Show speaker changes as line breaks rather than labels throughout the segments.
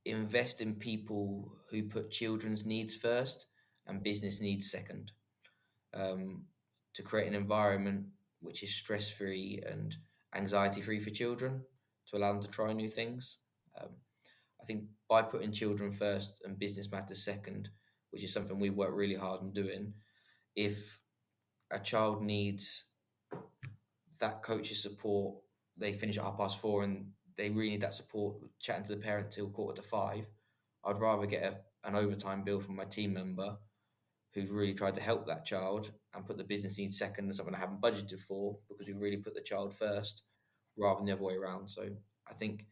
invest in people who put children's needs first and business needs second, to create an environment which is stress-free and anxiety-free for children, to allow them to try new things. Um, I think by putting children first and business matters second, which is something we work really hard on doing, if a child needs that coach's support, they finish at 4:30 and they really need that support, chatting to the parent till 4:45, I'd rather get an overtime bill from my team member who's really tried to help that child and put the business needs second and something I haven't budgeted for because we've really put the child first rather than the other way around. So I think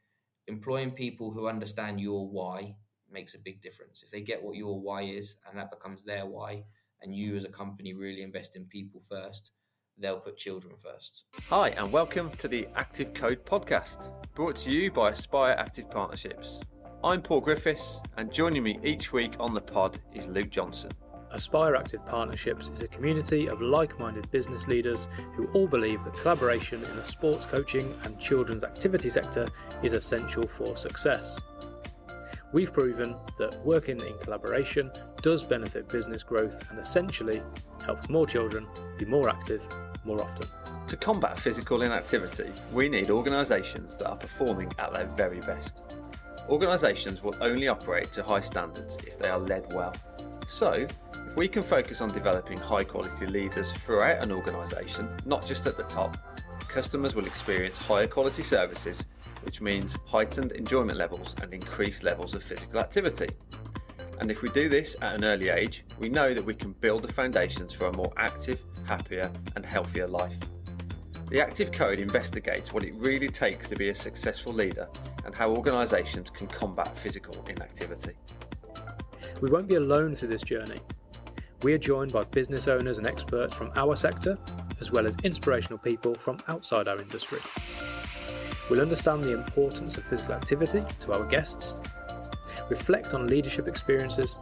employing people who understand your why makes a big difference. If they get what your why is and that becomes their why, and you as a company really invest in people first, they'll put children first.
Hi, and welcome to the Active Code podcast, brought to you by Aspire Active Partnerships. I'm Paul Griffiths, and joining me each week on the pod is Luke Johnson.
Aspire Active Partnerships is a community of like-minded business leaders who all believe that collaboration in the sports coaching and children's activity sector is essential for success. We've proven that working in collaboration does benefit business growth and essentially helps more children be more active more often.
To combat physical inactivity, we need organisations that are performing at their very best. Organisations will only operate to high standards if they are led well. So, if we can focus on developing high quality leaders throughout an organisation, not just at the top, customers will experience higher quality services, which means heightened enjoyment levels and increased levels of physical activity. And if we do this at an early age, we know that we can build the foundations for a more active, happier and healthier life. The Active Code investigates what it really takes to be a successful leader and how organisations can combat physical inactivity.
We won't be alone through this journey. We are joined by business owners and experts from our sector, as well as inspirational people from outside our industry. We'll understand the importance of physical activity to our guests, reflect on leadership experiences,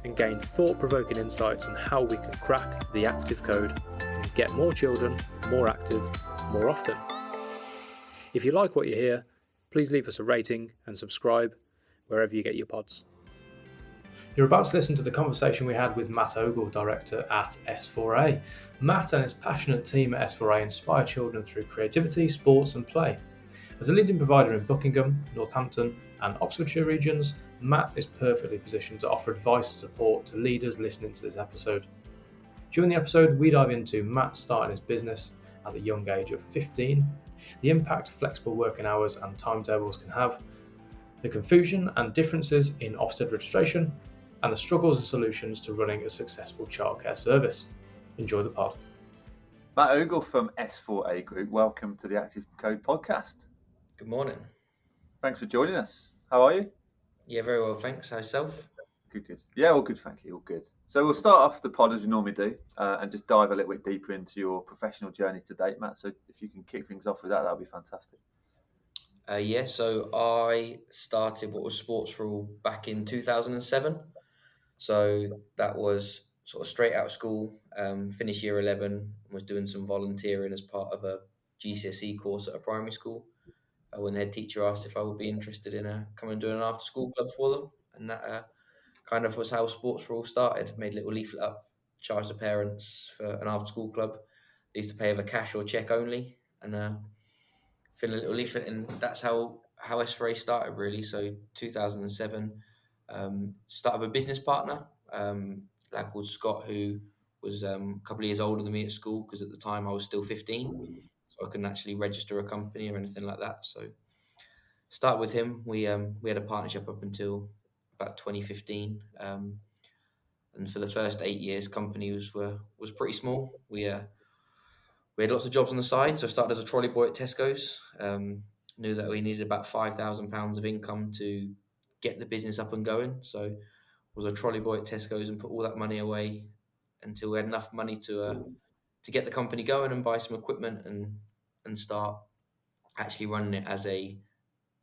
and gain thought-provoking insights on how we can crack the Active Code and get more children more active more often. If you like what you hear, please leave us a rating and subscribe wherever you get your pods. You're about to listen to the conversation we had with Matt Ogle, Director at S4A. Matt and his passionate team at S4A inspire children through creativity, sports and play. As a leading provider in Buckingham, Northampton and Oxfordshire regions, Matt is perfectly positioned to offer advice and support to leaders listening to this episode. During the episode, we dive into Matt starting his business at the young age of 15, the impact flexible working hours and timetables can have, the confusion and differences in Ofsted registration, and the struggles and solutions to running a successful childcare service. Enjoy the pod.
Matt Ogle from S4A Group, welcome to the Active Code podcast.
Good morning.
Thanks for joining us. How are you?
Yeah, very well, thanks. How's yourself?
Good. Yeah, all good, thank you, all good. So we'll start off the pod as we normally do and just dive a little bit deeper into your professional journey to date, Matt. So if you can kick things off with that would be fantastic.
So I started what was Sports for All back in 2007. So that was sort of straight out of school, finished year 11, was doing some volunteering as part of a GCSE course at a primary school. When the head teacher asked if I would be interested in coming and doing an after school club for them. And that kind of was how Sports for All started. Made a little leaflet up, charged the parents for an after school club. They used to pay either cash or cheque only, and fill a little leaflet, and that's how S4A started really. So 2007, started with a business partner, a lad called Scott, who was a couple of years older than me at school, because at the time I was still 15, so I couldn't actually register a company or anything like that. So start with him. We had a partnership up until about 2015, and for the first 8 years, company was pretty small. We had lots of jobs on the side. So I started as a trolley boy at Tesco's. Knew that we needed about £5,000 of income to get the business up and going. So was a trolley boy at Tesco's and put all that money away until we had enough money to get the company going and buy some equipment and start actually running it as a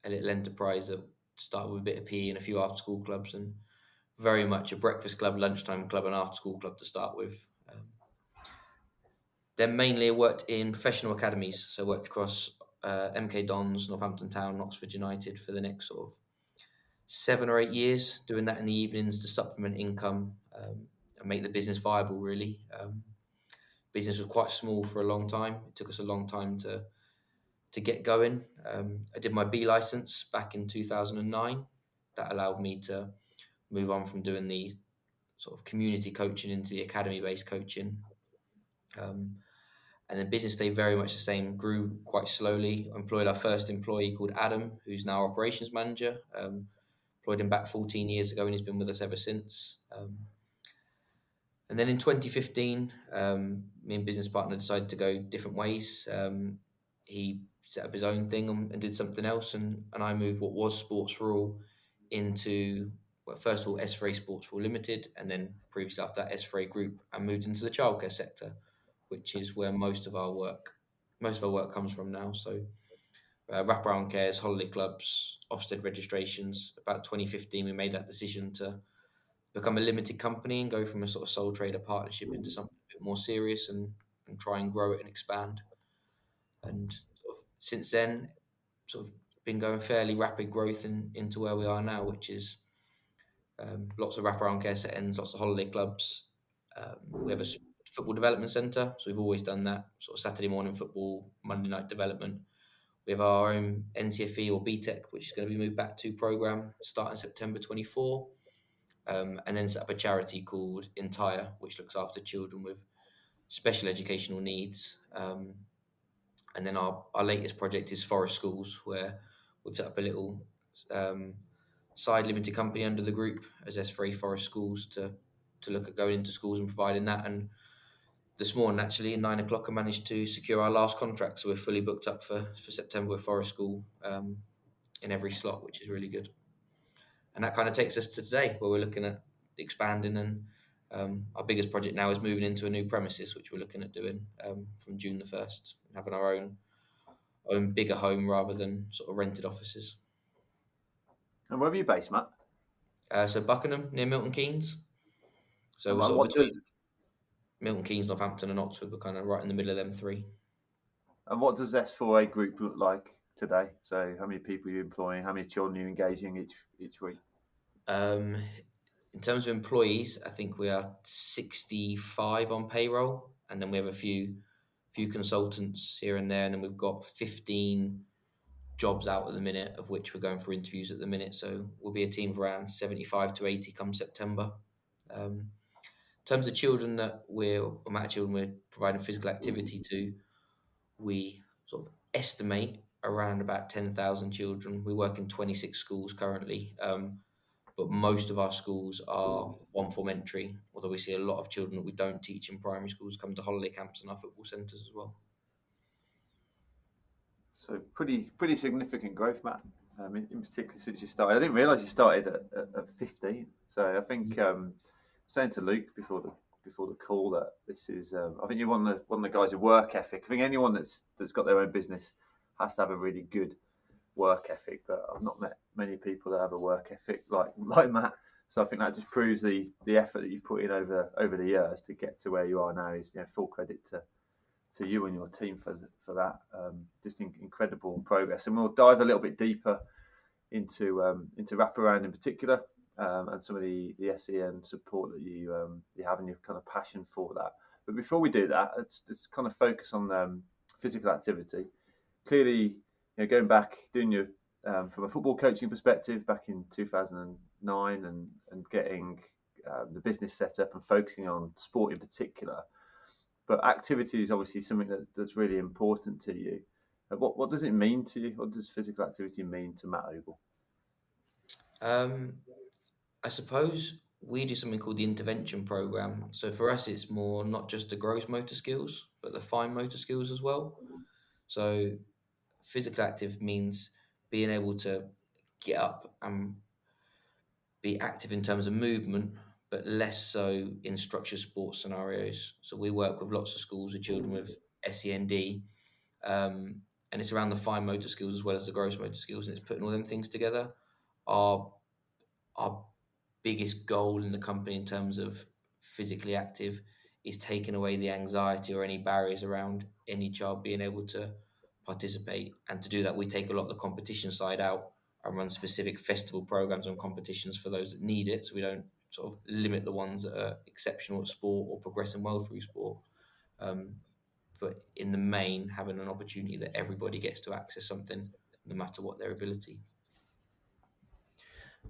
little enterprise that started with a bit of PE and a few after school clubs, and very much a breakfast club, lunchtime club and after school club to start with. Then mainly I worked in professional academies, so worked across MK Dons, Northampton Town, Oxford United for the next sort of 7 or 8 years doing that in the evenings to supplement income, and make the business viable, really. Business was quite small for a long time. It took us a long time to get going. I did my B license back in 2009. That allowed me to move on from doing the sort of community coaching into the academy-based coaching. And the business stayed very much the same, grew quite slowly. Employed our first employee called Adam, who's now operations manager. Employed him back 14 years ago, and he's been with us ever since. And then in 2015, me and business partner decided to go different ways. He set up his own thing and did something else, and I moved what was Sports for All into, well, first of all, S4A Sports for All Limited, and then previously after that, S4A Group, and moved into the childcare sector, which is where most of our work comes from now. So wraparound cares, holiday clubs, Ofsted registrations. About 2015, we made that decision to become a limited company and go from a sort of sole trader partnership into something a bit more serious, and try and grow it and expand. And sort of since then, sort of been going fairly rapid growth into where we are now, which is lots of wraparound care settings, lots of holiday clubs. We have a football development centre, so we've always done that, sort of Saturday morning football, Monday night development. We have our own NCFE or BTEC, which is going to be moved back to programme starting September 24. And then set up a charity called Entire, which looks after children with special educational needs. And then our latest project is Forest Schools, where we've set up a little side limited company under the group as S3 Forest Schools to look at going into schools and providing that. And this morning, actually, at 9 o'clock, I managed to secure our last contract. So we're fully booked up for September with Forest School in every slot, which is really good. And that kind of takes us to today, where we're looking at expanding, and our biggest project now is moving into a new premises, which we're looking at doing from June the 1st, having our own bigger home rather than sort of rented offices.
And where are you based, Matt?
So Buckingham, near Milton Keynes. So we're sort of between Milton Keynes, Northampton and Oxford. We're kind of right in the middle of them three.
And what does S4A Group look like today? So how many people are you employing? How many children are you engaging each week?
In terms of employees, I think we are 65 on payroll, and then we have a few consultants here and there, and then we've got 15 jobs out at the minute, of which we're going for interviews at the minute. So we'll be a team of around 75 to 80 come September. In terms of children that we're providing physical activity to, we sort of estimate around about 10,000 children. We work in 26 schools currently, but most of our schools are one form entry, although we see a lot of children that we don't teach in primary schools come to holiday camps and our football centres as well.
So pretty significant growth, Matt, in particular since you started. I didn't realise you started at 15. So I think saying to Luke before the call that this is, I think you're one of the guys with work ethic. I think anyone that's got their own business has to have a really good work ethic, but I've not met many people that have a work ethic like Matt. So I think that just proves the effort that you've put in over the years to get to where you are now. Is full credit to you and your team for that. Just incredible progress, and we'll dive a little bit deeper into wraparound in particular, and some of the SEN support that you have and your kind of passion for that. But before we do that, let's kind of focus on physical activity. Clearly, going back, doing your from a football coaching perspective back in 2009 and getting the business set up and focusing on sport in particular. But activity is obviously something that's really important to you. What does it mean to you? What does physical activity mean to Matt Ogle?
I suppose we do something called the intervention program. So for us, it's more not just the gross motor skills, but the fine motor skills as well. So physical active means being able to get up and be active in terms of movement, but less so in structured sports scenarios. So we work with lots of schools with children with SEND, and it's around the fine motor skills as well as the gross motor skills, and it's putting all them things together. Our biggest goal in the company in terms of physically active is taking away the anxiety or any barriers around any child being able to participate. And to do that, we take a lot of the competition side out I run specific festival programs and competitions for those that need it, so we don't sort of limit the ones that are exceptional at sport or progressing well through sport. But in the main, having an opportunity that everybody gets to access something, no matter what their ability.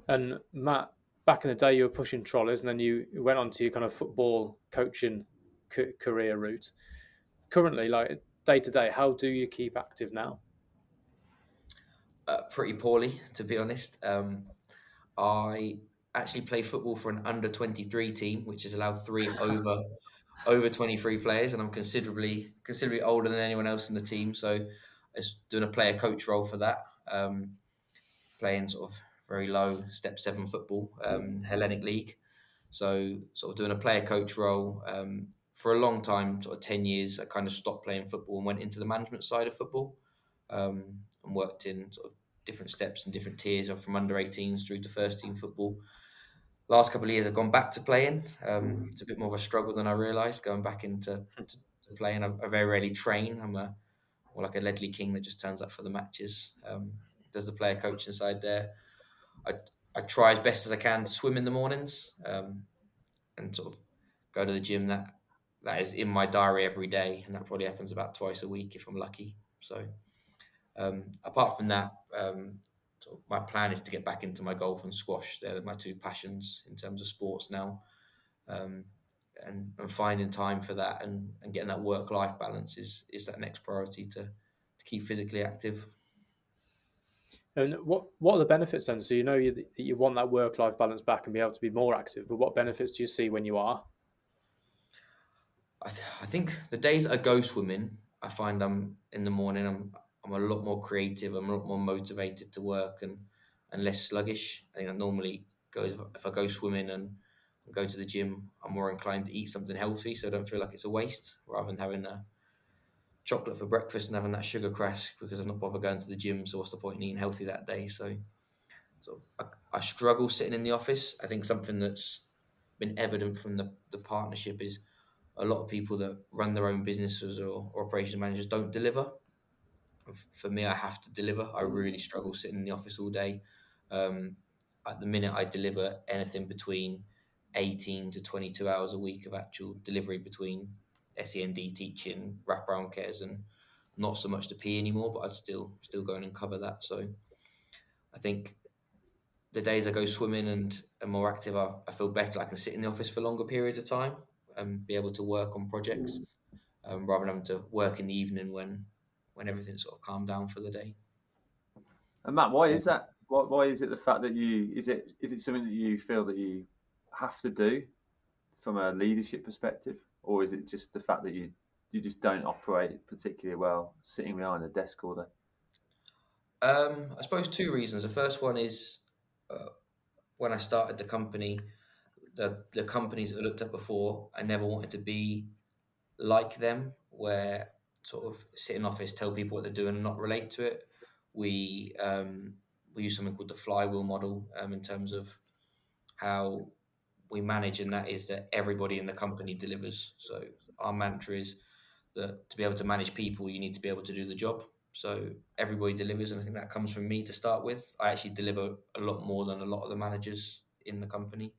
And Matt, back in the day, you were pushing trolleys, and then you went on to your kind of football coaching career route. Currently, like day to day, how do you keep active now?
Pretty poorly, to be honest. I actually play football for an under-23 team, which has allowed three over 23 players, and I'm considerably older than anyone else in the team. So I was doing a player coach role for that, playing sort of very low step 7 football, Hellenic League. So sort of doing a player coach role for a long time, sort of 10 years. I kind of stopped playing football and went into the management side of football, and worked in sort of different steps and different tiers, of from under 18s through to first team football. Last couple of years, I've gone back to playing. It's a bit more of a struggle than I realised, going back into to playing. I very rarely train. I'm more like a Ledley King that just turns up for the matches. Does the player coaching side there. I try as best as I can to swim in the mornings, and sort of go to the gym. That is in my diary every day, and that probably happens about twice a week if I'm lucky. So apart from that, sort of my plan is to get back into my golf and squash. They're my two passions in terms of sports now, and finding time for that and getting that work-life balance is that next priority to keep physically active.
And what are the benefits then? So that you want that work-life balance back and be able to be more active, but what benefits do you see when you are?
I think the days I go swimming, I find I'm in the morning. I'm a lot more creative. I'm a lot more motivated to work and less sluggish. I think that normally goes if I go swimming and go to the gym. I'm more inclined to eat something healthy, so I don't feel like it's a waste, rather than having a chocolate for breakfast and having that sugar crash because I'm not bothered going to the gym. So what's the point in eating healthy that day? So I struggle sitting in the office. I think something that's been evident from the partnership is a lot of people that run their own businesses or operations managers don't deliver. For me, I have to deliver. I really struggle sitting in the office all day. At the minute, I deliver anything between 18 to 22 hours a week of actual delivery between SEND teaching, wraparound cares, and not so much the P anymore, but I'd still go in and cover that. So I think the days I go swimming and are more active, I feel better. I can sit in the office for longer periods of time and be able to work on projects, rather than having to work in the evening when everything's sort of calmed down for the day.
And Matt, why is that? Why is it the fact that is it something that you feel that you have to do from a leadership perspective, or is it just the fact that you just don't operate particularly well sitting behind a desk all day?
I suppose two reasons. The first one is when I started the company, the companies that I looked at before, I never wanted to be like them, where sort of sit in office, tell people what they're doing and not relate to it. We use something called the flywheel model, in terms of how we manage, and that is that everybody in the company delivers. So our mantra is that to be able to manage people, you need to be able to do the job. So everybody delivers, and I think that comes from me to start with. I actually deliver a lot more than a lot of the managers in the company.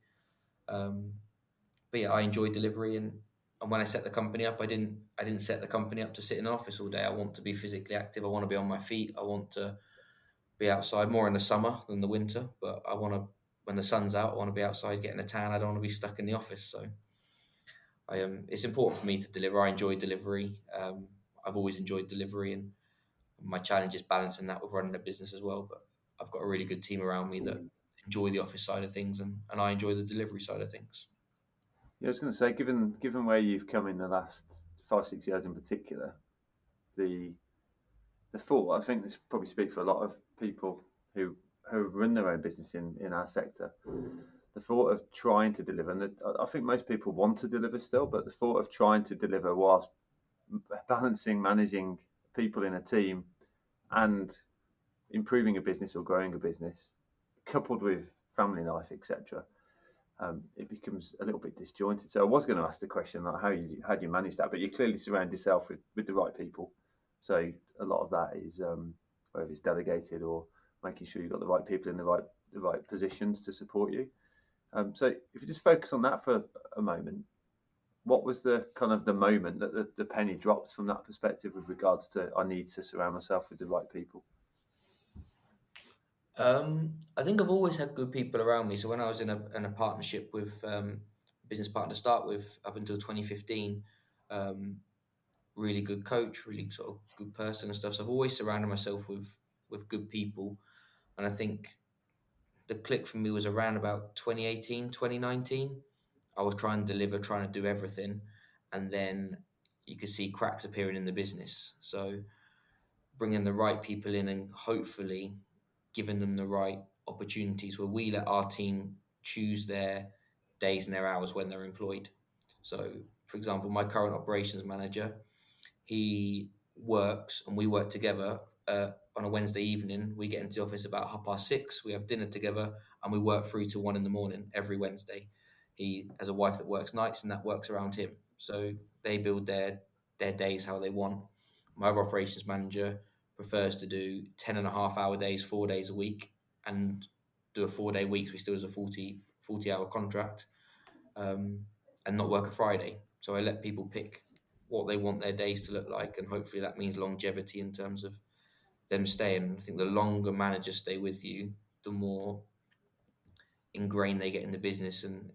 But yeah, I enjoy delivery, and when I set the company up, I didn't set the company up to sit in an office all day. I want to be physically active. I want to be on my feet. I want to be outside more in the summer than the winter. But I want to, when the sun's out, I want to be outside getting a tan. I don't want to be stuck in the office. So it's important for me to deliver. I enjoy delivery. I've always enjoyed delivery, and my challenge is balancing that with running a business as well. But I've got a really good team around me that enjoy the office side of things, and I enjoy the delivery side of things.
Yeah, I was going to say, given where you've come in the last 5-6 years in particular, the thought, I think this probably speaks for a lot of people who run their own business in our sector. The thought of trying to deliver, and I think most people want to deliver still, but the thought of trying to deliver whilst balancing managing people in a team and improving a business or growing a business, coupled with family life, etc., it becomes a little bit disjointed. So I was going to ask the question, like, how do you manage that? But you clearly surround yourself with the right people. So a lot of that is whether it's delegated or making sure you've got the right people in the right positions to support you. So if you just focus on that for a moment, what was the kind of the moment that the penny dropped from that perspective with regards to I need to surround myself with the right people?
I think I've always had good people around me. So when I was in a partnership with business partner to start with up until 2015, um, really good coach, really sort of good person and stuff. So I've always surrounded myself with good people, and I think the click for me was around about 2018, 2019. I was trying to deliver, trying to do everything, and then you could see cracks appearing in the business. So bringing the right people in and hopefully giving them the right opportunities where we let our team choose their days and their hours when they're employed. So, for example, my current operations manager, he works and we work together on a Wednesday evening. We get into the office about 6:30. We have dinner together and we work through to 1 a.m. every Wednesday. He has a wife that works nights and that works around him. So they build their days how they want. My other operations manager prefers to do 10.5 hour days, 4 days a week, and do a 4 day week. So he still has a 40 hour contract, and not work a Friday. So I let people pick what they want their days to look like, and hopefully that means longevity in terms of them staying. I think the longer managers stay with you, the more ingrained they get in the business. And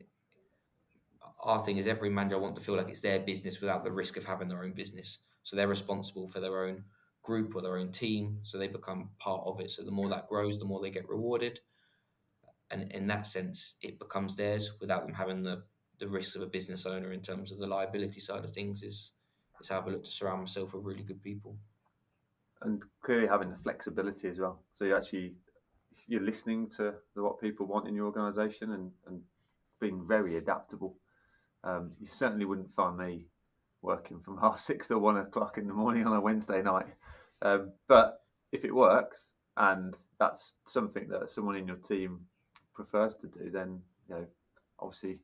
our thing is every manager want to feel like it's their business without the risk of having their own business. So they're responsible for their own group or their own team. So they become part of it. So the more that grows, the more they get rewarded. And in that sense, it becomes theirs without them having the risks of a business owner in terms of the liability side of things is how I've looked to surround myself with really good people.
And clearly having the flexibility as well. So you're listening to what people want in your organisation and being very adaptable. You certainly wouldn't find me working from 6:30 to 1 o'clock in the morning on a Wednesday night. But if it works and that's something that someone in your team prefers to do, then obviously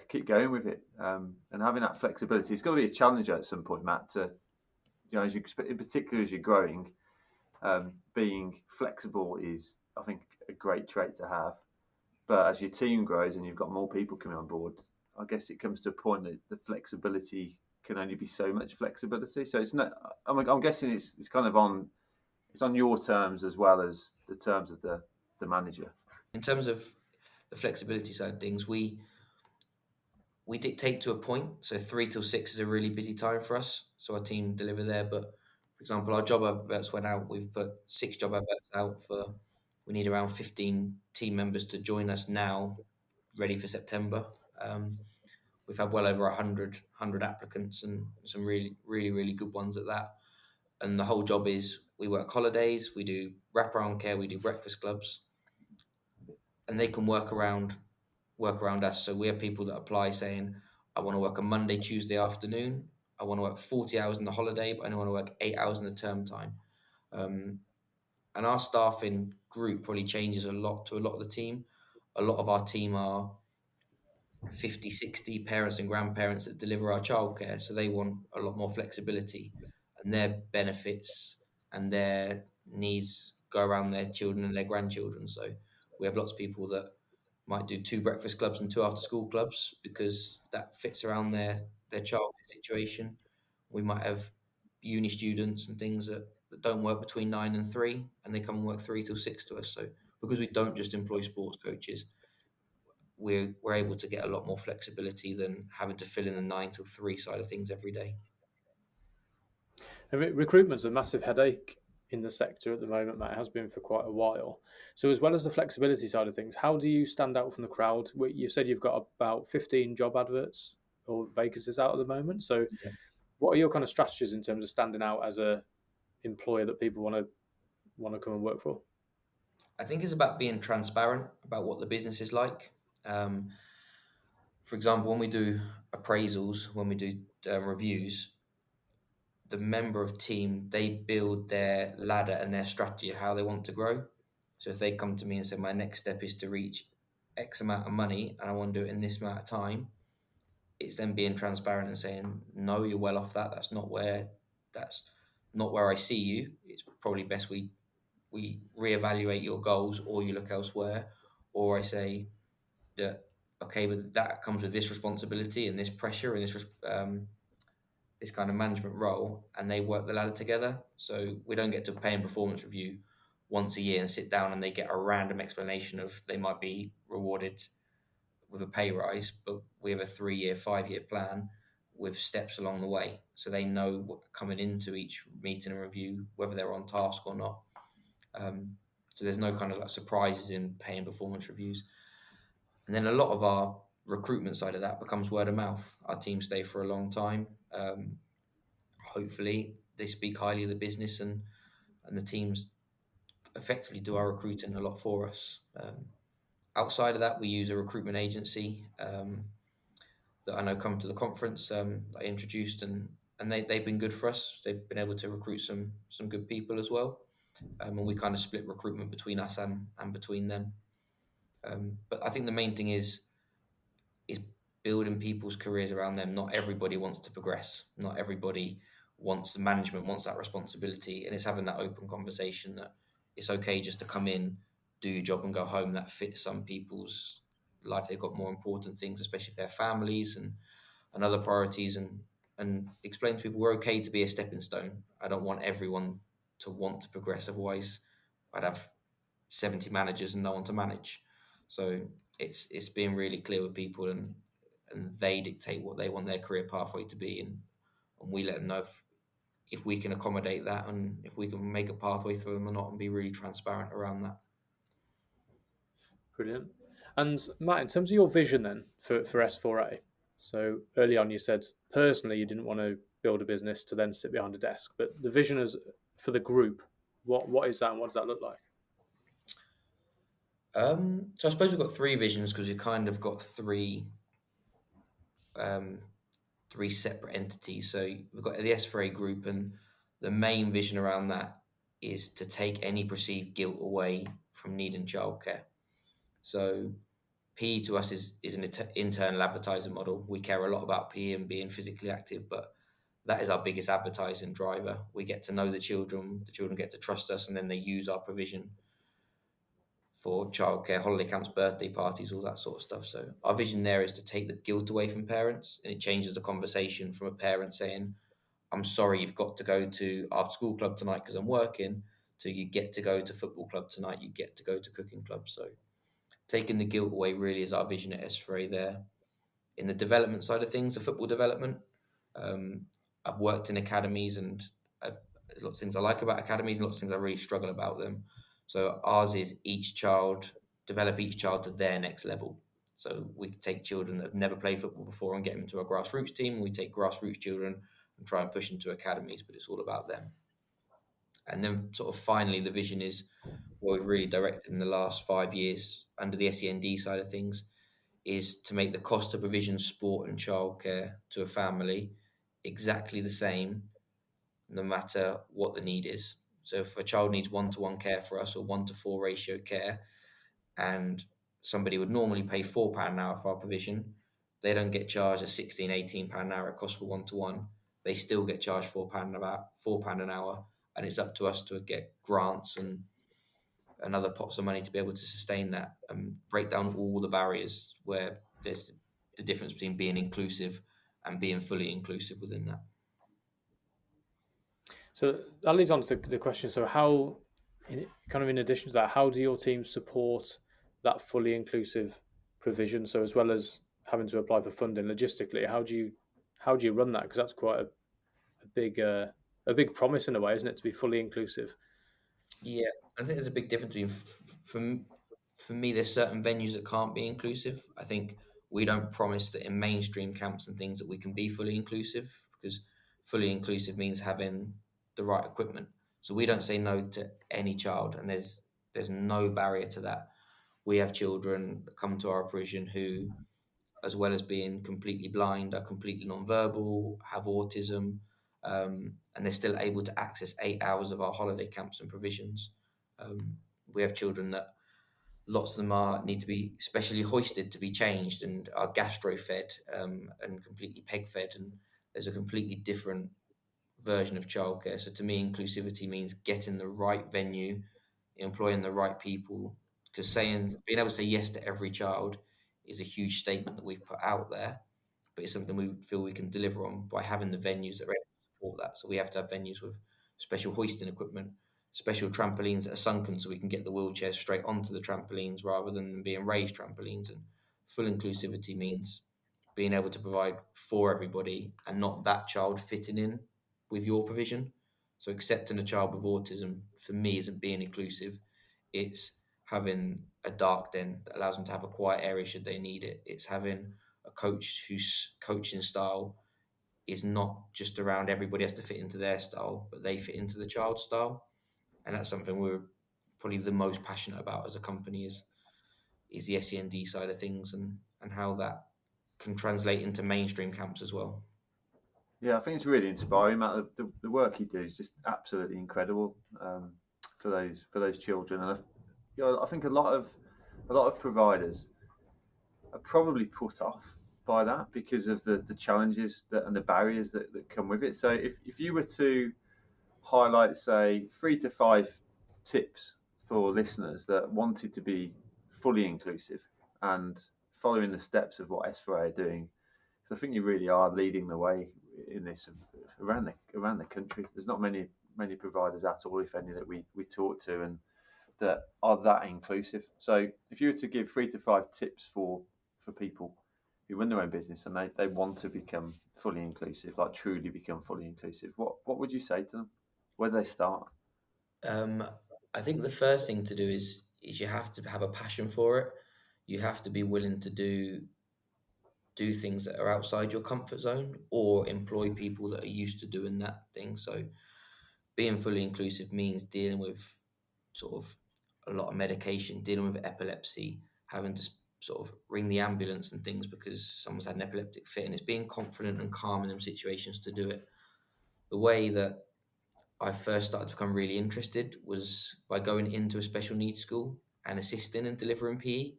keep going with it. And having that flexibility, it's got to be a challenge at some point, Matt. To as you, in particular as you're growing, being flexible is, I think, a great trait to have. But as your team grows and you've got more people coming on board, I guess it comes to a point that the flexibility can only be so much flexibility. So it's not. I'm guessing it's kind of on your terms as well as the terms of the manager.
In terms of the flexibility side of things, we dictate to a point. So 3 till 6 is a really busy time for us. So our team deliver there. But for example, our job adverts went out. We've put 6 job adverts out for. We need around 15 team members to join us now, ready for September. We've had well over 100 applicants and some really, really, really good ones at that. And the whole job is we work holidays, we do wraparound care, we do breakfast clubs, and they can work around us. So we have people that apply saying, I want to work a Monday, Tuesday afternoon. I want to work 40 hours in the holiday, but I only want to work 8 hours in the term time. And our staffing group probably changes a lot to a lot of the team. A lot of our team are 50, 60 parents and grandparents that deliver our childcare. So they want a lot more flexibility, and their benefits and their needs go around their children and their grandchildren. So we have lots of people that might do 2 breakfast clubs and 2 after school clubs because that fits around their childcare situation. We might have uni students and things that don't work between 9 and 3, and they come and work 3 till 6 to us. So because we don't just employ sports coaches, we're able to get a lot more flexibility than having to fill in the 9 till 3 side of things every day.
And recruitment's a massive headache in the sector at the moment, Matt. It has been for quite a while. So as well as the flexibility side of things, how do you stand out from the crowd? You said you've got about 15 job adverts or vacancies out at the moment. So what are your kind of strategies in terms of standing out as a employer that people want to come and work for?
I think it's about being transparent about what the business is like. For example, when we do appraisals, when we do reviews, the member of team, they build their ladder and their strategy of how they want to grow. So if they come to me and say, my next step is to reach X amount of money and I want to do it in this amount of time, it's then being transparent and saying, no, you're well off that. That's not where I see you. It's probably best we we reevaluate your goals or you look elsewhere, or I say that okay, but that comes with this responsibility and this pressure and this kind of management role, and they work the ladder together. So we don't get to pay and performance review once a year and sit down and they get a random explanation of they might be rewarded with a pay rise, but we have a 3 year, 5 year plan with steps along the way. So they know coming into each meeting and review whether they're on task or not. So there's no kind of like surprises in pay and performance reviews. And then a lot of our recruitment side of that becomes word of mouth. Our teams stay for a long time. Hopefully, they speak highly of the business, and the teams effectively do our recruiting a lot for us. Outside of that, we use a recruitment agency that I know come to the conference I introduced, and they've been good for us. They've been able to recruit some good people as well. And we kind of split recruitment between us and between them. But I think the main thing is building people's careers around them. Not everybody wants to progress. Not everybody wants the management, wants that responsibility, and it's having that open conversation that it's okay just to come in, do your job, and go home. That fits some people's life. They've got more important things, especially if they're families and other priorities, and explain to people we're okay to be a stepping stone. I don't want everyone to want to progress. Otherwise, I'd have 70 managers and no one to manage. So it's being really clear with people, and they dictate what they want their career pathway to be, and we let them know if we can accommodate that and if we can make a pathway through them or not, and be really transparent around that.
Brilliant. And Matt, in terms of your vision then for S4A, so early on you said personally you didn't want to build a business to then sit behind a desk, but the vision is for the group. What is that, and what does that look like?
So I suppose we've got three visions because we've kind of got three separate entities. So we've got the S4A group, and the main vision around that is to take any perceived guilt away from needing childcare. So PE to us is an internal advertising model. We care a lot about PE and being physically active, but that is our biggest advertising driver. We get to know the children get to trust us, and then they use our provision for childcare, holiday camps, birthday parties, all that sort of stuff. So our vision there is to take the guilt away from parents, and it changes the conversation from a parent saying, I'm sorry, you've got to go to after school club tonight because I'm working, to you get to go to football club tonight, you get to go to cooking club. So taking the guilt away really is our vision at S4A there. In the development side of things, the football development, I've worked in academies, and there's lots of things I like about academies and lots of things I really struggle about them. So ours is develop each child to their next level. So we take children that have never played football before and get them to a grassroots team. We take grassroots children and try and push them to academies, but it's all about them. And then sort of finally, the vision is what we've really directed in the last 5 years under the SEND side of things is to make the cost of provision sport and childcare to a family exactly the same, no matter what the need is. So if a child needs 1-to-1 care for us or 1-to-4 ratio care, and somebody would normally pay £4 an hour for our provision, they don't get charged a £16, £18 an hour cost for 1-to-1. They still get charged £4 an hour, and it's up to us to get grants and other pots of money to be able to sustain that and break down all the barriers where there's the difference between being inclusive and being fully inclusive within that.
So that leads on to the question. So how, in addition to that, how do your team support that fully inclusive provision? So as well as having to apply for funding logistically, how do you run that? Because that's quite a big promise in a way, isn't it, to be fully inclusive?
Yeah, I think there's a big difference between, for me, there's certain venues that can't be inclusive. I think we don't promise that in mainstream camps and things that we can be fully inclusive, because fully inclusive means having the right equipment. So we don't say no to any child, and there's no barrier to that. We have children that come to our provision who, as well as being completely blind, are completely non-verbal, have autism, and they're still able to access 8 hours of our holiday camps and provisions. We have children that lots of them need to be specially hoisted to be changed and are gastro-fed and completely peg-fed, and there's a completely different version of childcare. So to me, inclusivity means getting the right venue employing the right people, because being able to say yes to every child is a huge statement that we've put out there, but it's something we feel we can deliver on by having the venues that are able to support that. So we have to have venues with special hoisting equipment, special trampolines that are sunken so we can get the wheelchairs straight onto the trampolines rather than them being raised trampolines. And full inclusivity means being able to provide for everybody and not that child fitting in with your provision. So accepting a child with autism for me isn't being inclusive. It's having a dark den that allows them to have a quiet area should they need it. It's having a coach whose coaching style is not just around everybody has to fit into their style, but they fit into the child's style. And that's something we're probably the most passionate about as a company is the SEND side of things and how that can translate into mainstream camps as well.
Yeah, I think it's really inspiring, Matt. The work you do is just absolutely incredible for those children, and I think a lot of providers are probably put off by that because of the challenges and the barriers that come with it. So if you were to highlight, say, 3 to 5 tips for listeners that wanted to be fully inclusive and following the steps of what S4A are doing, because I think you really are leading the way in this around the country. There's not many providers at all, if any, that we talk to and that are that inclusive. So if you were to give 3 to 5 tips for people who run their own business and they want to become fully inclusive, like truly become fully inclusive, what would you say to them? Where do they start?
I think the first thing to do is you have to have a passion for it. You have to be willing to do things that are outside your comfort zone or employ people that are used to doing that thing. So being fully inclusive means dealing with sort of a lot of medication, dealing with epilepsy, having to sort of ring the ambulance and things because someone's had an epileptic fit, and it's being confident and calm in them situations to do it. The way that I first started to become really interested was by going into a special needs school and assisting and delivering PE.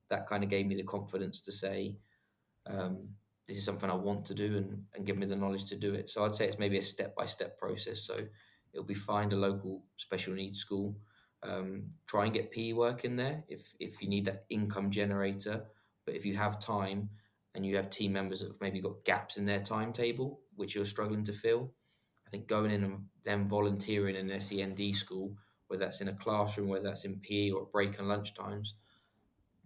That kind of gave me the confidence to say, um, this is something I want to do and give me the knowledge to do it. So I'd say it's maybe a step-by-step process. So it'll be find a local special needs school, try and get PE work in there if you need that income generator. But if you have time and you have team members that have maybe got gaps in their timetable, which you're struggling to fill, I think going in and then volunteering in an SEND school, whether that's in a classroom, whether that's in PE or at break and lunch times,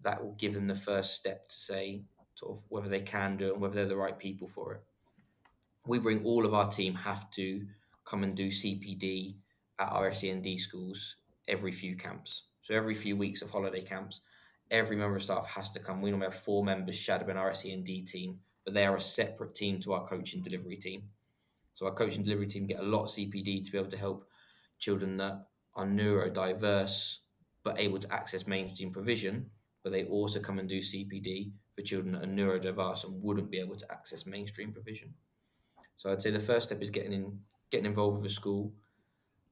that will give them the first step to say sort of whether they can do it and whether they're the right people for it. We bring all of our team have to come and do CPD at our SEND schools every few camps. So every few weeks of holiday camps, every member of staff has to come. We normally have 4 members shadowing our SEND team, but they are a separate team to our coaching delivery team. So our coaching delivery team get a lot of CPD to be able to help children that are neurodiverse but able to access mainstream provision, but they also come and do CPD for children that are neurodiverse and wouldn't be able to access mainstream provision. So I'd say the first step is getting involved with a school.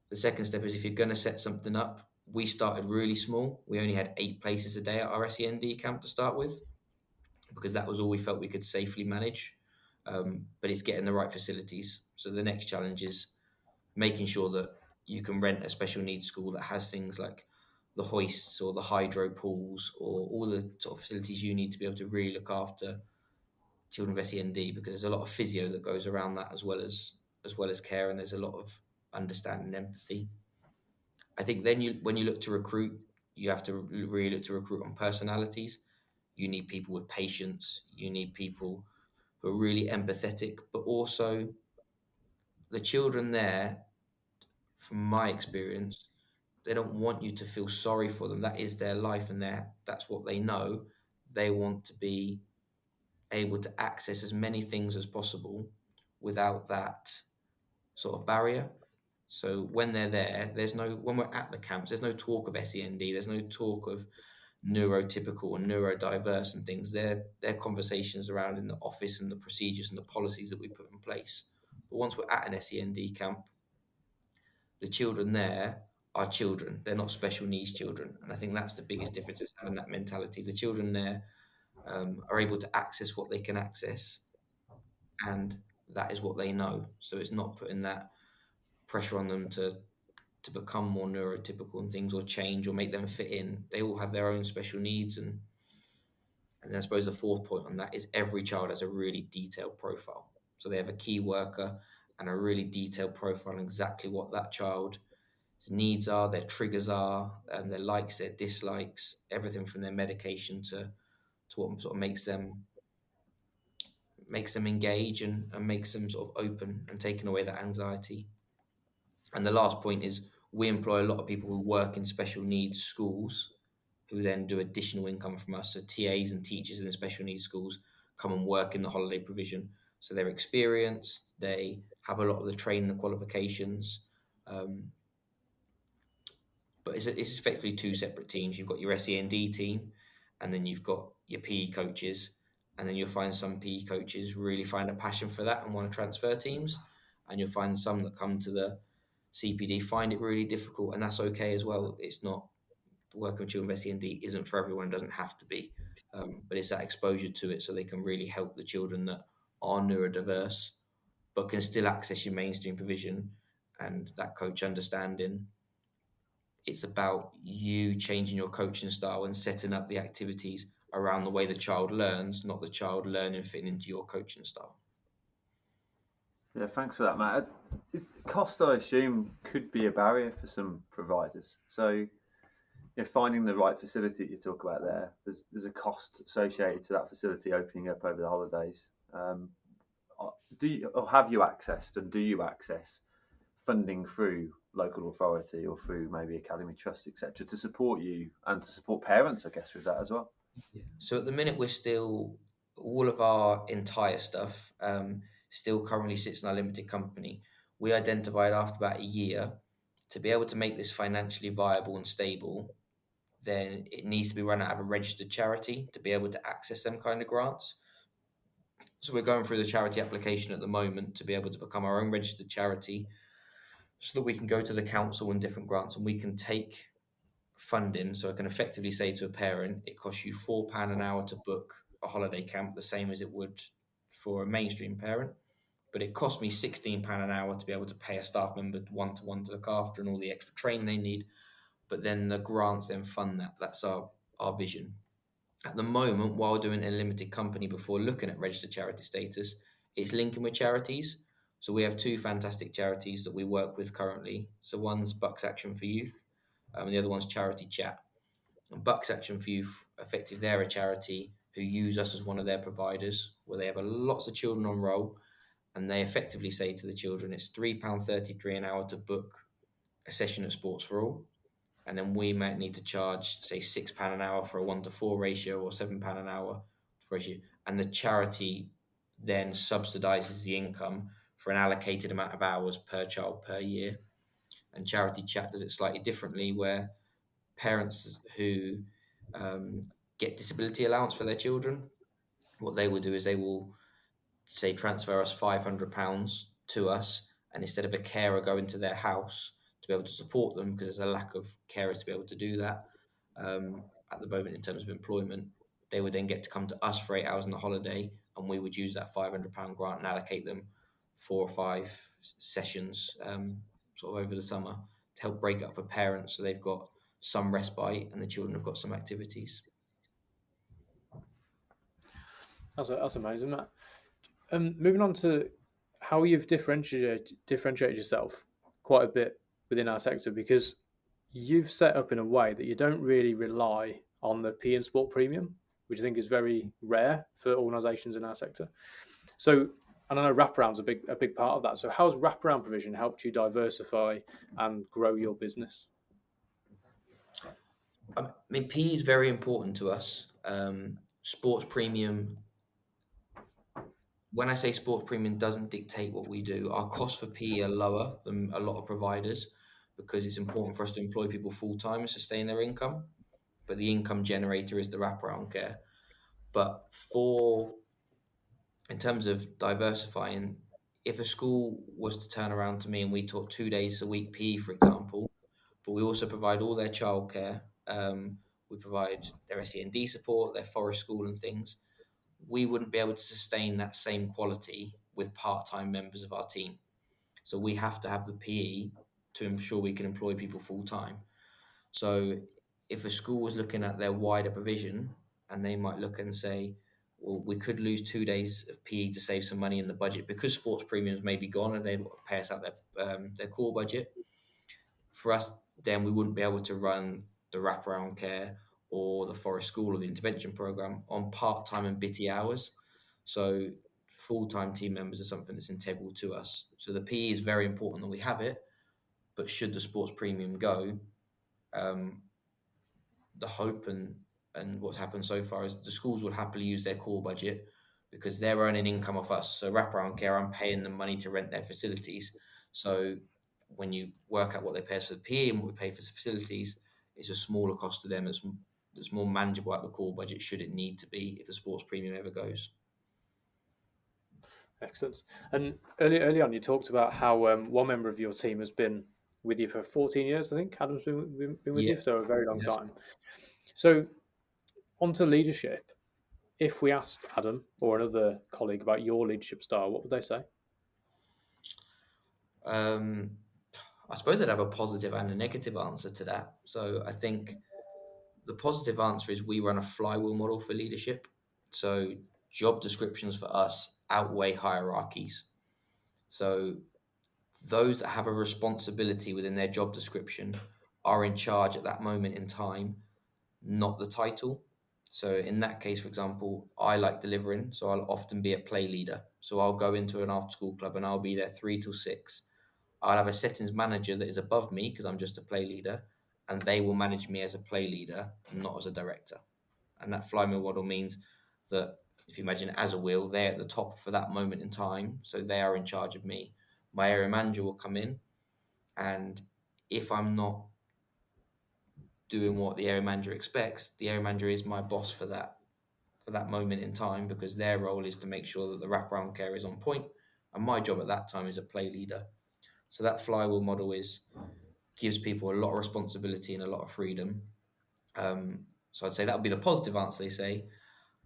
The second step is if you're going to set something up, we started really small. We only had 8 places a day at our SEND camp to start with because that was all we felt we could safely manage. But it's getting the right facilities. So the next challenge is making sure that you can rent a special needs school that has things like the hoists or the hydro pools or all the sort of facilities you need to be able to really look after children with SEND, because there's a lot of physio that goes around that as well as care, and there's a lot of understanding and empathy. I think then when you look to recruit, you have to really look to recruit on personalities. You need people with patience. You need people who are really empathetic, but also the children there, from my experience, they don't want you to feel sorry for them. That is their life and that's what they know. They want to be able to access as many things as possible without that sort of barrier. So when they're there, when we're at the camps, there's no talk of SEND, there's no talk of neurotypical and neurodiverse and things. They're conversations around in the office and the procedures and the policies that we put in place. But once we're at an SEND camp, the children there are children. They're not special needs children. And I think that's the biggest difference, is having that mentality. The children there are able to access what they can access, and that is what they know. So it's not putting that pressure on them to to become more neurotypical and things, or change, or make them fit in. They all have their own special needs, and I suppose the fourth point on that is every child has a really detailed profile. So they have a key worker and a really detailed profile on exactly what that child's needs are, their triggers are, and their likes, their dislikes, everything from their medication to what sort of makes them engage, and makes them sort of open and taking away that anxiety. And the last point is we employ a lot of people who work in special needs schools who then do additional income from us. So TAs and teachers in special needs schools come and work in the holiday provision. So they're experienced, they have a lot of the training and qualifications. Um, but it's effectively two separate teams. You've got your SEND team, and then you've got your PE coaches. And then you'll find some PE coaches really find a passion for that and want to transfer teams. And you'll find some that come to the CPD find it really difficult, and that's okay as well. It's not working with children with SEND isn't for everyone, it doesn't have to be. But it's that exposure to it so they can really help the children that are neurodiverse but can still access your mainstream provision, and that coach understanding. It's about you changing your coaching style and setting up the activities around the way the child learns, not the child learning fitting into your coaching style.
Yeah, thanks for that, Matt. Cost, I assume, could be a barrier for some providers. So, finding the right facility that you talk about there's a cost associated to that facility opening up over the holidays. Do you, or have you accessed, and do you access funding through local authority or through maybe academy trust, etc., to support you and to support parents, I guess, with that as well?
Yeah. So at the minute, we're still, all of our entire stuff still currently sits in our limited company. We identified after about a year, to be able to make this financially viable and stable, then it needs to be run out of a registered charity to be able to access them kind of grants. So we're going through the charity application at the moment to be able to become our own registered charity, so that we can go to the council and different grants, and we can take funding. So I can effectively say to a parent, it costs you £4 an hour to book a holiday camp, the same as it would for a mainstream parent. But it cost me £16 an hour to be able to pay a staff member one-to-one to look after and all the extra training they need. But then the grants then fund that. That's our vision. At the moment, while doing a limited company before looking at registered charity status, it's linking with charities. So we have two fantastic charities that we work with currently. So one's Bucks Action for Youth, and the other one's Charity Chat. And Bucks Action for Youth, effectively, they're a charity who use us as one of their providers, where they have lots of children on roll, and they effectively say to the children, it's £3.33 an hour to book a session at Sports for All. And then we might need to charge, say, £6 an hour for a 1-to-4 ratio, or £7 an hour for a ratio. And the charity then subsidises the income for an allocated amount of hours per child per year. And Charity Chat does it slightly differently, where parents who get disability allowance for their children, what they will do is they will, say, transfer us £500 to us, and instead of a carer going to their house to be able to support them, because there's a lack of carers to be able to do that at the moment in terms of employment, they would then get to come to us for 8 hours on the holiday, and we would use that £500 grant and allocate them 4 or 5 sessions sort of over the summer to help break up for parents, so they've got some respite and the children have got some activities.
That's amazing, Matt. Moving on to how you've differentiated yourself quite a bit within our sector, because you've set up in a way that you don't really rely on the P and Sport premium, which I think is very rare for organisations in our sector. So, and I know wraparound's a big part of that. So how's wraparound provision helped you diversify and grow your business?
I mean, PE is very important to us. Sports premium, when I say sports premium, doesn't dictate what we do. Our costs for PE are lower than a lot of providers, because it's important for us to employ people full time and sustain their income. But the income generator is the wraparound care. But in terms of diversifying, if a school was to turn around to me and we taught 2 days a week PE, for example, but we also provide all their childcare, we provide their SEND support, their forest school and things, we wouldn't be able to sustain that same quality with part-time members of our team. So we have to have the PE to ensure we can employ people full time. So if a school was looking at their wider provision, and they might look and say, well, we could lose 2 days of PE to save some money in the budget because sports premiums may be gone and they pay us out their core budget. For us, then we wouldn't be able to run the wraparound care or the forest school or the intervention program on part-time and bitty hours. So full-time team members are something that's integral to us. So the PE is very important that we have it, but should the sports premium go, um, the hope and what's happened so far is the schools will happily use their core budget because they're earning income off us. So wraparound care, I'm paying them money to rent their facilities. So when you work out what they pay us for the PE and what we pay for the facilities, it's a smaller cost to them. It's more manageable at the core budget should it need to be if the sports premium ever goes.
Excellent. And early on, you talked about how one member of your team has been with you for 14 years, I think. Adam's been with you for a very long time. So, onto leadership. If we asked Adam or another colleague about your leadership style, what would they say?
I suppose I'd have a positive and a negative answer to that. So I think the positive answer is we run a flywheel model for leadership. So job descriptions for us outweigh hierarchies. So those that have a responsibility within their job description are in charge at that moment in time, not the title. So in that case, for example, I like delivering, so I'll often be a play leader. So I'll go into an after school club and I'll be there 3 till 6. I'll have a settings manager that is above me because I'm just a play leader, and they will manage me as a play leader, not as a director. And that flywheel model means that if you imagine it as a wheel, they're at the top for that moment in time, so they are in charge of me. My area manager will come in, and if I'm not doing what the area manager expects, the area manager is my boss for that moment in time because their role is to make sure that the wraparound care is on point, and my job at that time is a play leader. So that flywheel model gives people a lot of responsibility and a lot of freedom. So I'd say that would be the positive answer they say.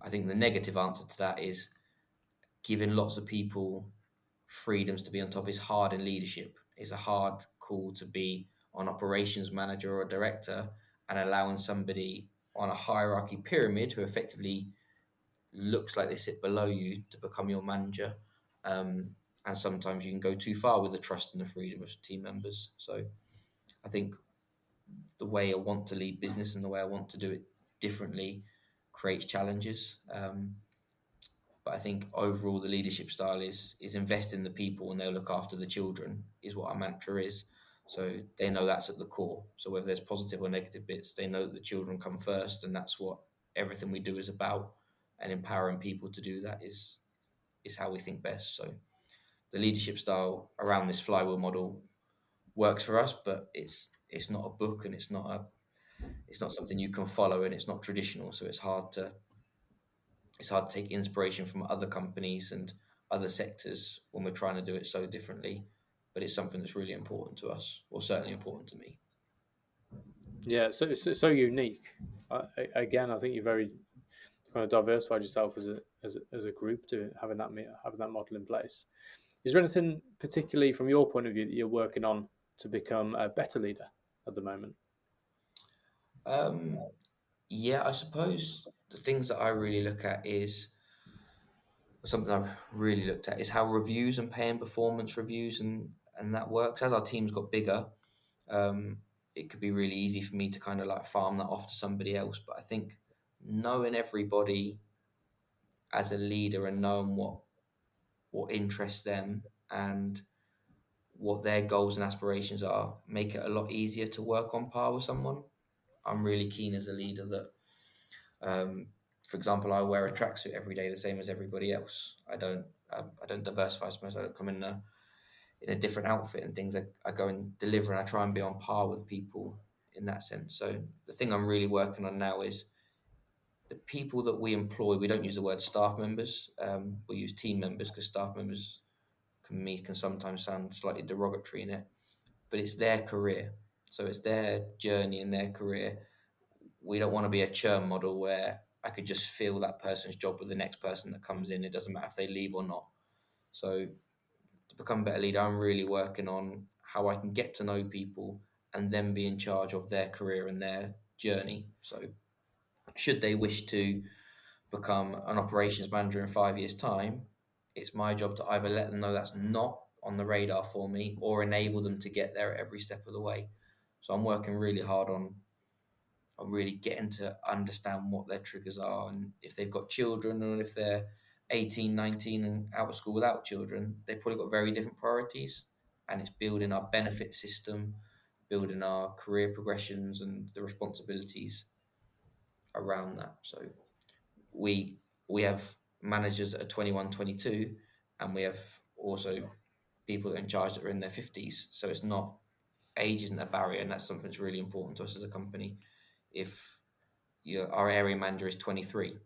I think the negative answer to that is giving lots of people freedoms to be on top is hard in leadership. It's a hard call to be an operations manager or a director and allowing somebody on a hierarchy pyramid who effectively looks like they sit below you to become your manager. And sometimes you can go too far with the trust and the freedom of team members. So I think the way I want to lead business and the way I want to do it differently creates challenges. But I think overall the leadership style is invest in the people and they'll look after the children is what our mantra is. So they know that's at the core. So whether there's positive or negative bits, they know that the children come first, and that's what everything we do is about. And empowering people to do that is how we think best. So the leadership style around this flywheel model works for us, but it's not a book and it's not something you can follow, and it's not traditional. So it's hard to take inspiration from other companies and other sectors when we're trying to do it so differently. But it's something that's really important to us, or certainly important to me.
Yeah, so it's so unique. Again, I think you're very kind of diversified yourself as a group to having that model in place. Is there anything particularly from your point of view that you're working on to become a better leader at the moment?
Yeah, I suppose the things that I really look at is something I've really looked at is how reviews and pay and performance reviews and that works. As our team's got bigger, it could be really easy for me to kind of like farm that off to somebody else. But I think knowing everybody as a leader and knowing what interests them and what their goals and aspirations are make it a lot easier to work on par with someone. I'm really keen as a leader that, for example, I wear a tracksuit every day, the same as everybody else. I don't diversify so much. I don't come in a different outfit and things. I go and deliver, and I try and be on par with people in that sense. So the thing I'm really working on now is the people that we employ. We don't use the word staff members. We use team members because staff members can sometimes sound slightly derogatory in it, but it's their career. So it's their journey in their career. We don't want to be a churn model where I could just fill that person's job with the next person that comes in. It doesn't matter if they leave or not. So to become a better leader, I'm really working on how I can get to know people and then be in charge of their career and their journey. So, should they wish to become an operations manager in 5 years' time, it's my job to either let them know that's not on the radar for me or enable them to get there at every step of the way. So I'm working really hard on really getting to understand what their triggers are, and if they've got children, or if they're 18, 19 and out of school without children, they've probably got very different priorities. And it's building our benefit system, building our career progressions and the responsibilities around that. So we we have managers that are 21, 22, and we have also people that are in charge that are in their 50s. So it's not, age isn't a barrier, and that's something that's really important to us as a company. If our area manager is 23,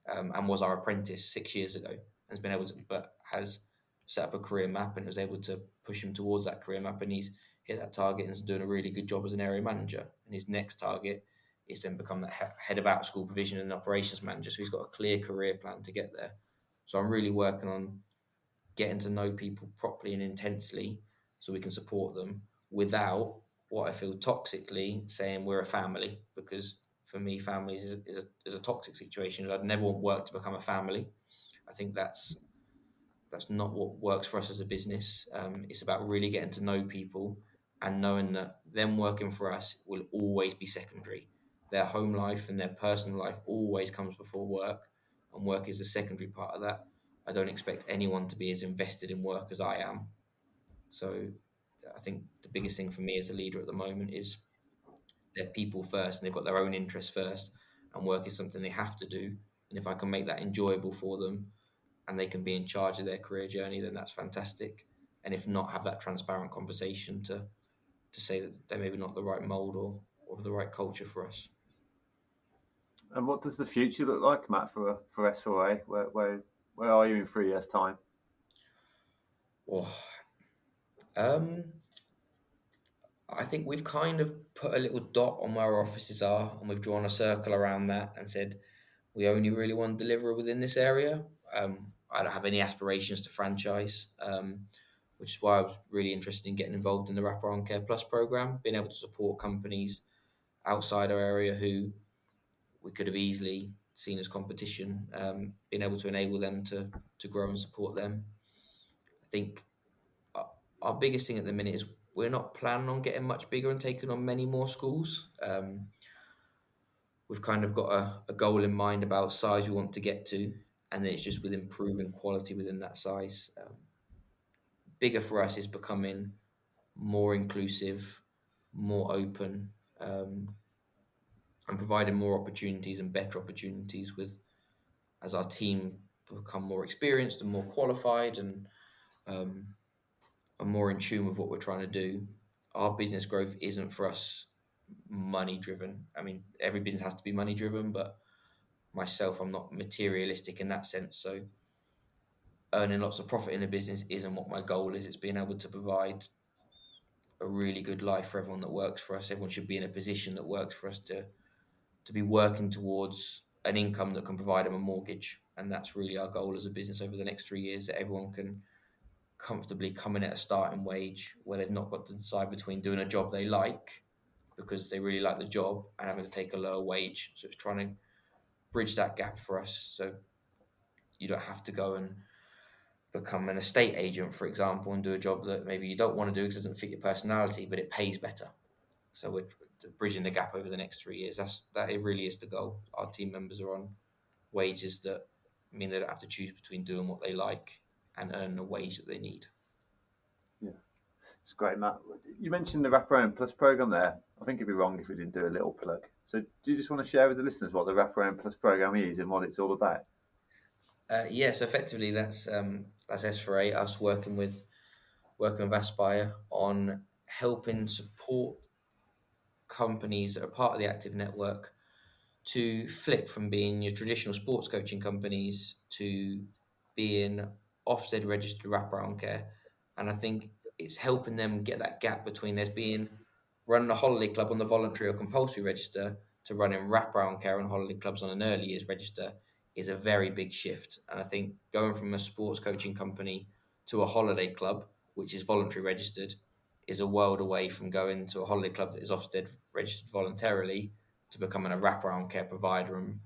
and was our apprentice 6 years ago, and has been able to, but has set up a career map and was able to push him towards that career map, and he's hit that target and is doing a really good job as an area manager. And his next target is then become the head of out school provision and operations manager. So he's got a clear career plan to get there. So I'm really working on getting to know people properly and intensely so we can support them without what I feel toxically saying we're a family, because for me, families is a toxic situation. I'd never want work to become a family. I think that's not what works for us as a business. It's about really getting to know people and knowing that them working for us will always be secondary. Their home life and their personal life always comes before work, and work is a secondary part of that. I don't expect anyone to be as invested in work as I am. So I think the biggest thing for me as a leader at the moment is they're people first and they've got their own interests first, and work is something they have to do. And if I can make that enjoyable for them and they can be in charge of their career journey, then that's fantastic. And if not, have that transparent conversation to say that they're maybe not the right mold or the right culture for us.
And what does the future look like, Matt, for S4A? Where are you in 3 years' time?
Oh, I think we've kind of put a little dot on where our offices are, and we've drawn a circle around that and said we only really want to deliver within this area. I don't have any aspirations to franchise, which is why I was really interested in getting involved in the Wraparound Care Plus program, being able to support companies outside our area who we could have easily seen as competition, being able to enable them to grow and support them. I think our biggest thing at the minute is we're not planning on getting much bigger and taking on many more schools. We've kind of got a goal in mind about size we want to get to, and then it's just with improving quality within that size. Bigger for us is becoming more inclusive, more open, and providing more opportunities and better opportunities with as our team become more experienced and more qualified and are more in tune with what we're trying to do. Our business growth isn't for us money driven. I mean, every business has to be money driven, but myself, I'm not materialistic in that sense. So earning lots of profit in a business isn't what my goal is. It's being able to provide a really good life for everyone that works for us. Everyone should be in a position that works for us to be working towards an income that can provide them a mortgage. And that's really our goal as a business over the next 3 years, that everyone can comfortably come in at a starting wage where they've not got to decide between doing a job they like because they really like the job and having to take a lower wage. So it's trying to bridge that gap for us. So you don't have to go and become an estate agent, for example, and do a job that maybe you don't want to do because it doesn't fit your personality, but it pays better. So we're bridging the gap over the next 3 years. That it really is the goal. Our team members are on wages that mean they don't have to choose between doing what they like and earn a wage that they need.
Yeah, it's great, Matt. You mentioned the Wraparound Plus program there. I think it'd be wrong if we didn't do a little plug. So do you just want to share with the listeners what the Wraparound Plus program is and what it's all about?
So effectively that's S4A, us working with Aspire on helping support companies that are part of the Active Network to flip from being your traditional sports coaching companies to being Ofsted registered wraparound care. And I think it's helping them get that gap between there's being running a holiday club on the voluntary or compulsory register to running wraparound care on holiday clubs on an early years register is a very big shift. And I think going from a sports coaching company to a holiday club, which is voluntary registered, is a world away from going to a holiday club that is Ofsted registered voluntarily to becoming a wraparound care provider and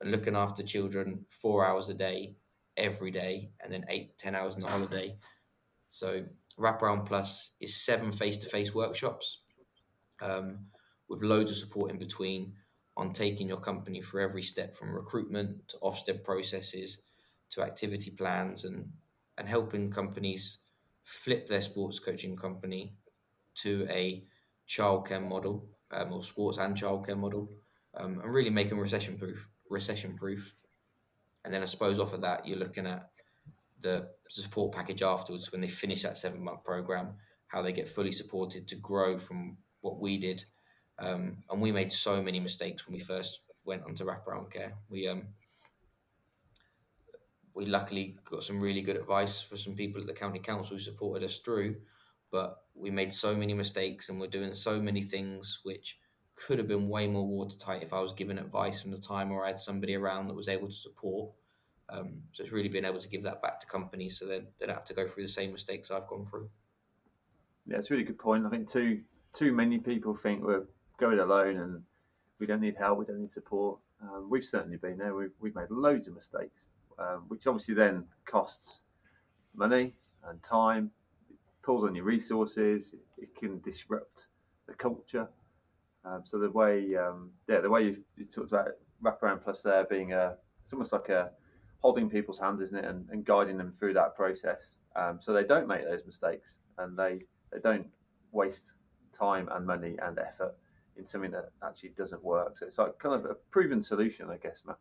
looking after children 4 hours a day, every day, and then 8, 10 hours in the holiday. So wraparound plus is 7 face-to-face workshops with loads of support in between on taking your company through every step from recruitment to Ofsted processes to activity plans and helping companies flip their sports coaching company to a childcare model or sports and childcare model and really make them recession proof. And then I suppose off of that, you're looking at the support package afterwards when they finish that 7 month program, how they get fully supported to grow from what we did. And we made so many mistakes when we first went onto wraparound care. We luckily got some really good advice for some people at the county council who supported us through, but we made so many mistakes and we're doing so many things which could have been way more watertight if I was given advice from the time or I had somebody around that was able to support. So it's really been able to give that back to companies so they don't have to go through the same mistakes I've gone through.
Yeah, it's a really good point. I think too many people think we're going alone and we don't need help, we don't need support. We've certainly been there. We've made loads of mistakes, which obviously then costs money and time. It pulls on your resources. It can disrupt the culture. So the way you talked about wraparound plus there being it's almost like a holding people's hand, isn't it, and guiding them through that process, so they don't make those mistakes and they don't waste time and money and effort in something that actually doesn't work. So it's like kind of a proven solution, I guess, Matt.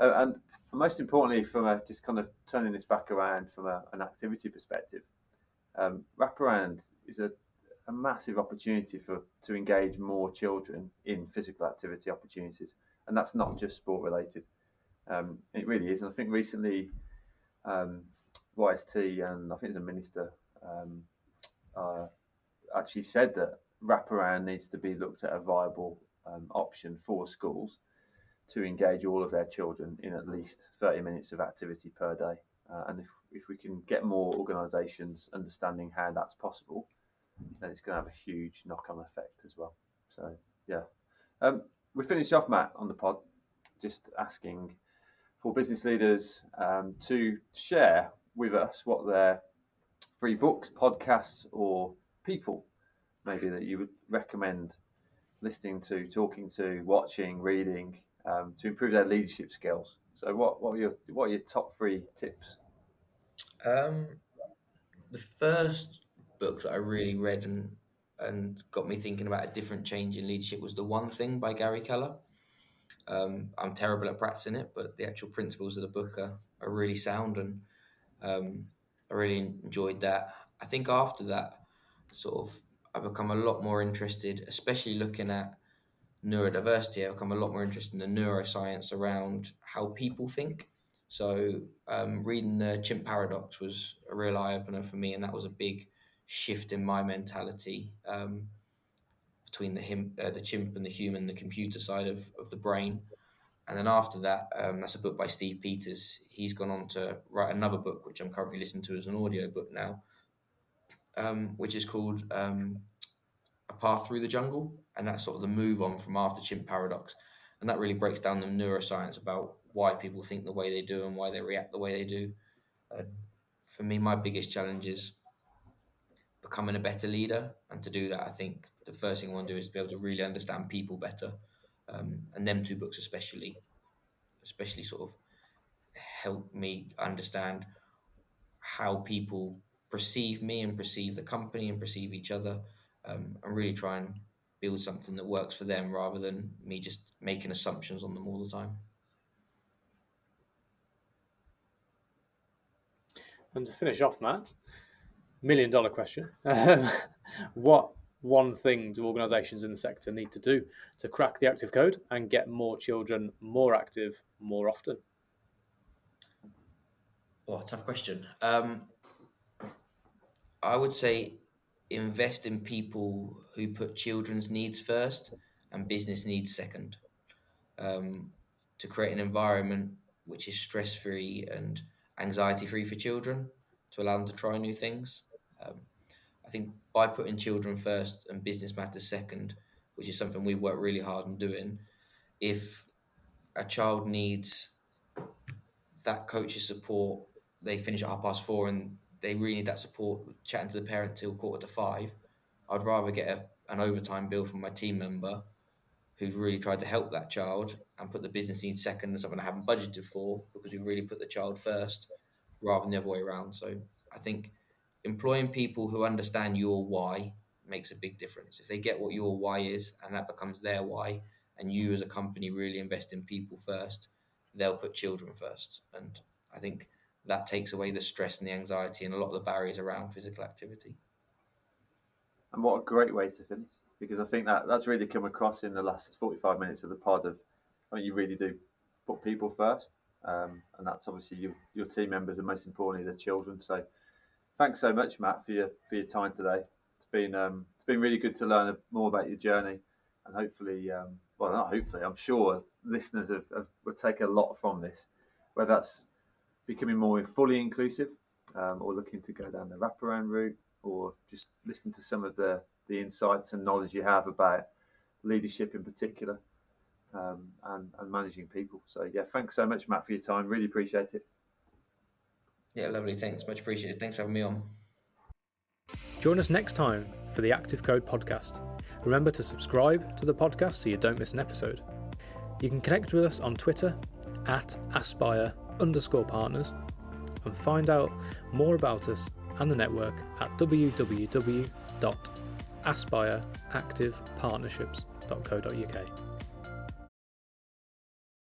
And most importantly, from just kind of turning this back around from an activity perspective, wraparound is a massive opportunity to engage more children in physical activity opportunities, and that's not just sport related. It really is, and I think recently YST and I think the minister actually said that wraparound needs to be looked at a viable option for schools to engage all of their children in at least 30 minutes of activity per day. And if we can get more organisations understanding how that's possible, then it's going to have a huge knock-on effect as well. So, yeah. We finished off, Matt, on the pod, just asking for business leaders to share with us what their free books, podcasts, or people maybe that you would recommend listening to, talking to, watching, reading to improve their leadership skills. So what are your top 3 tips?
The first book that I really read and got me thinking about a different change in leadership was The One Thing by Gary Keller. I'm terrible at practicing it, but the actual principles of the book are really sound, and I really enjoyed that. I think after that, sort of, I become a lot more interested, especially looking at neurodiversity. I become a lot more interested in the neuroscience around how people think. So reading the Chimp Paradox was a real eye-opener for me, and that was a big shift in my mentality between the chimp and the human, the computer side of the brain. And then after that, that's a book by Steve Peters. He's gone on to write another book, which I'm currently listening to as an audio book now, which is called A Path Through the Jungle. And that's sort of the move on from after Chimp Paradox. And that really breaks down the neuroscience about why people think the way they do and why they react the way they do. For me, my biggest challenge is becoming a better leader. And to do that, I think the first thing I want to do is be able to really understand people better. And them 2 books especially sort of help me understand how people perceive me and perceive the company and perceive each other, and really try and build something that works for them rather than me just making assumptions on them all the time.
And to finish off, Matt, $1 million question. What one thing do organisations in the sector need to do to crack the active code and get more children more active more often?
Oh, tough question. I would say invest in people who put children's needs first and business needs second, to create an environment which is stress-free and anxiety-free for children, to allow them to try new things. I think by putting children first and business matters second, which is something we work really hard on doing, if a child needs that coach's support, they finish at 4:30 and they really need that support, chatting to the parent till 4:45, I'd rather get an overtime bill from my team member who's really tried to help that child and put the business needs second and something I haven't budgeted for because we've really put the child first rather than the other way around. So I think employing people who understand your why makes a big difference. If they get what your why is and that becomes their why, and you as a company really invest in people first, they'll put children first. And I think that takes away the stress and the anxiety and a lot of the barriers around physical activity.
And what a great way to finish, because I think that's really come across in the last 45 minutes of the pod. I mean, you really do put people first, and that's obviously your team members and most importantly the children. So thanks so much, Matt, for your time today. It's been really good to learn more about your journey, and hopefully, well, not hopefully, I'm sure listeners will take a lot from this, whether that's becoming more fully inclusive, or looking to go down the wraparound route, or just listen to some of the insights and knowledge you have about leadership in particular, and managing people. So yeah, thanks so much, Matt, for your time. Really appreciate it.
Yeah, lovely. Thanks. Much appreciated. Thanks for having me on.
Join us next time for the Active Code podcast. Remember to subscribe to the podcast so you don't miss an episode. You can connect with us on Twitter @aspire_partners and find out more about us and the network at www.aspireactivepartnerships.co.uk.